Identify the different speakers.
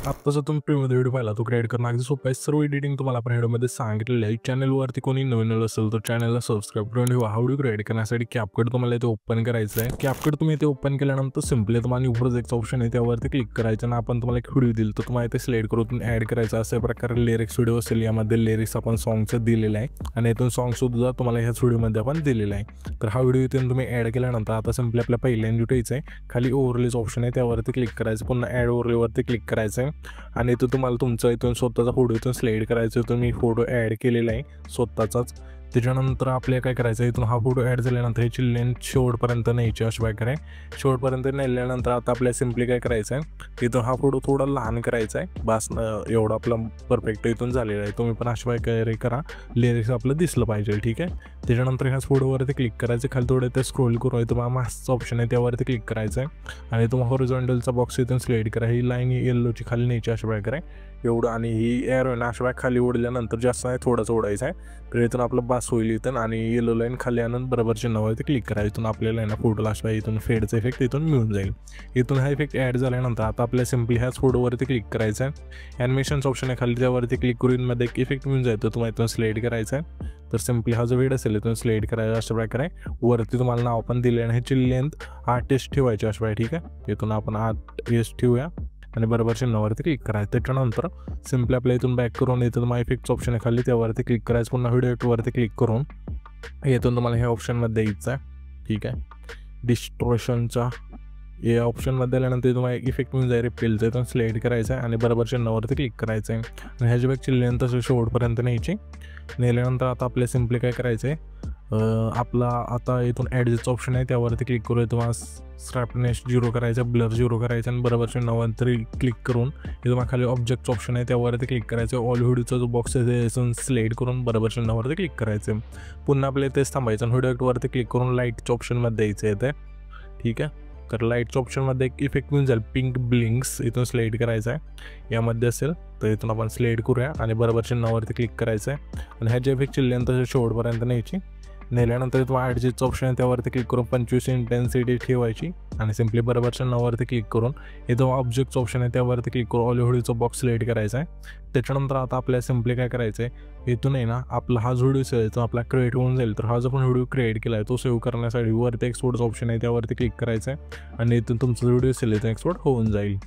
Speaker 1: आता जर तुम्ही प्रीमियम व्हिडिओ पाहिला तो क्रिएट करणं अगदी सोपं आहे। सर्व एडिटिंग तुम्हाला आपण व्हिडिओमध्ये सांगितलेलं आहे। चॅनलवरती कोणी नवीन असेल तर चॅनलला सबस्क्राईब करून ठेवा। हा व्हिडिओ क्रिएट करण्यासाठी कॅपकट तुम्हाला इथे ओपन करायचं आहे। कॅपकट तुम्ही इथे ओपन केल्यानंतर सिम्पली तुम्हाला न्यू प्रोजेक्टचा ऑप्शन आहे त्यावरती क्लिक करायचं आणि आपण तुम्हाला एक व्हिडिओ दिल तर तुम्हाला इथे सिलेक्ट करून ॲड करायचा। अशा प्रकारे लिरिक्स व्हिडिओ असेल, यामध्ये लिरिक्स आपण सॉन्गचं दिलेलं आहे आणि इथून सॉन्ग सुद्धा तुम्हाला ह्याच व्हिडिओमध्ये आपण दिलेला आहे। तर हा व्हिडिओ इथून तुम्ही ॲड केल्यानंतर आता सिम्पली आपल्या पहिल्यांदा जुटायचं आहे। खाली ओव्हरलेच ऑप्शन आहे त्यावरती क्लिक करायचं, पुन्हा ॲड ओव्हरलेवरती क्लिक करायचं आहे आणि इथं तुम्हाला तुमचा इथून स्वतःचा फोटो इथून सिलेक्ट करायचा। इथून मी फोटो ॲड केलेला आहे स्वतःचाच। त्याच्यानंतर आपल्याला काय करायचं आहे, इथून हा फोटो ॲड झाल्यानंतर ह्याची लेंथ शेवटपर्यंत न्यायची अशा प्रकारे। शेवटपर्यंत नेल्यानंतर आता आपल्याला सिम्पली काय करायचं आहे, इथून हा फोटो थोडा लहान करायचा आहे बस। एवढं आपलं परफेक्ट इथून झालेलं आहे। तुम्ही पण अशा प्रकारे करा, लिरिक्स आपलं दिसलं पाहिजे, ठीक आहे। त्याच्यानंतर ह्याच फोटोवरती क्लिक करायचं, खाली थोडं ते स्क्रोल करून तुम्हाला मास्कचा ऑप्शन आहे त्यावरती क्लिक करायचं आहे आणि तुम्हाला हॉरिझॉन्टलचा बॉक्स इथून सिलेक्ट करा। ही लाईन येल्लोची खाली न्यायची अशा प्रकारे एवढं, आणि ही एअर ना अशा खाली ओढल्यानंतर जास्त आहे थोडंच ओढायचं आहे। तर इथून आपलं बास होईल इथून, आणि येलो लाईन खाली आणून बरोबर चिन्हावरती क्लिक करायचं। इथून आपल्याला आहे ना फोटोला अशा इथून फेडचा इफेक्ट इथून मिळून जाईल। इथून हा इफेक्ट ॲड झाल्यानंतर आता आपल्याला सिम्पली ह्याच फोटोवरती क्लिक करायचं आहे। ॲनिमेशन्स ऑप्शन आहे खाली त्यावरती क्लिक करून मध्ये एक इफेक्ट मिळून जाईल, तर तुम्हाला इथून सिलेक्ट करायचं आहे। तर सिम्पली हा जो व्हिडिओ असेल इथून सिलेक्ट करायचा अशा प्रकारे। वरती तुम्हाला नाव पण दिले आणि ह्याची लेंथ 8s ठेवायची अशा प्रकारे, ठीक आहे। इथून आपण 8s ठेवूया आणि बरोबर चिन्हावरती क्लिक करायचं। त्याच्यानंतर सिम्पली आपल्या इथून बॅक करून इथून तुम्हाला इफेक्टचं ऑप्शन आहे खाली त्यावरती क्लिक करायचं, पुन्हा व्हिडिओ इफेक्टवरती क्लिक करून इथून तुम्हाला ह्या ऑप्शनमध्ये यायचं आहे, ठीक आहे। डिस्टॉर्शनचा या ऑप्शनमध्ये आल्यानंतर तुम्हाला एक इफेक्ट मिळून जाईल रिपेलचं, इथून सिलेक्ट करायचं आहे आणि बरोबर चिन्हावरती क्लिक करायचं आहे आणि ह्याची बॅकची लेंथ असं शेवटपर्यंत न्यायची। नेल्यानंतर आता आपल्या सिम्पली काय करायचं आहे, आपला आता इथून ॲडजस्टचं ऑप्शन आहे त्यावरती क्लिक करून तुम्हाला स्क्रॅपनेस 0 करायचं, ब्लर 0 करायचं आणि बरोबर चिन्हावरती क्लिक करून हे तुम्हाला खाली ऑब्जेक्टचं ऑप्शन आहे त्यावरती क्लिक करायचं। ऑल व्हिडिओचा जो बॉक्स आहे ते सिलेक्ट करून बरोबर चिन्हावरती क्लिक करायचं। पुन्हा आपल्याला तेच थांबायचं आणि व्हिडिओवरती क्लिक करून लाईटच्या ऑप्शनमध्ये द्यायचं आहे ते, ठीक आहे। तर लाईटच्या ऑप्शनमध्ये एक इफेक्ट मिळून जाईल पिंक ब्लिंक्स, इथून सिलेक्ट करायचं आहे। यामध्ये असेल तर इथून आपण सिलेक्ट करूया आणि बरोबर चिन्हावरती क्लिक करायचं आहे आणि ह्याच्या इफेक्टची लेंथ शेवटपर्यंत न्यायची। नेल्यानंतर तुम्हाला ॲडजस्टचं ऑप्शन आहे त्यावरती क्लिक करून 25 इंटेन्सिटी ठेवायची आणि सिम्पली बरोबर चिन्हावरती क्लिक करून इथं ऑब्जेक्टचं ऑप्शन आहे त्यावरती क्लिक करून ऑल व्हिडिओचा बॉक्स सिलेक्ट करायचा आहे। त्याच्यानंतर आता आपल्याला सिम्पली काय करायचं आहे, इथून आहे ना आपला हा जो व्हिडिओ असेल तो आपला क्रिएट होऊन जाईल। तर हा जो पण व्हिडिओ क्रिएट केला आहे तो सेव्ह करण्यासाठी वरती एक्सपोर्टचं ऑप्शन आहे त्यावरती क्लिक करायचं आहे आणि इथून तुमचा व्हिडिओ असेल तो एक्सपोर्ट होऊन जाईल।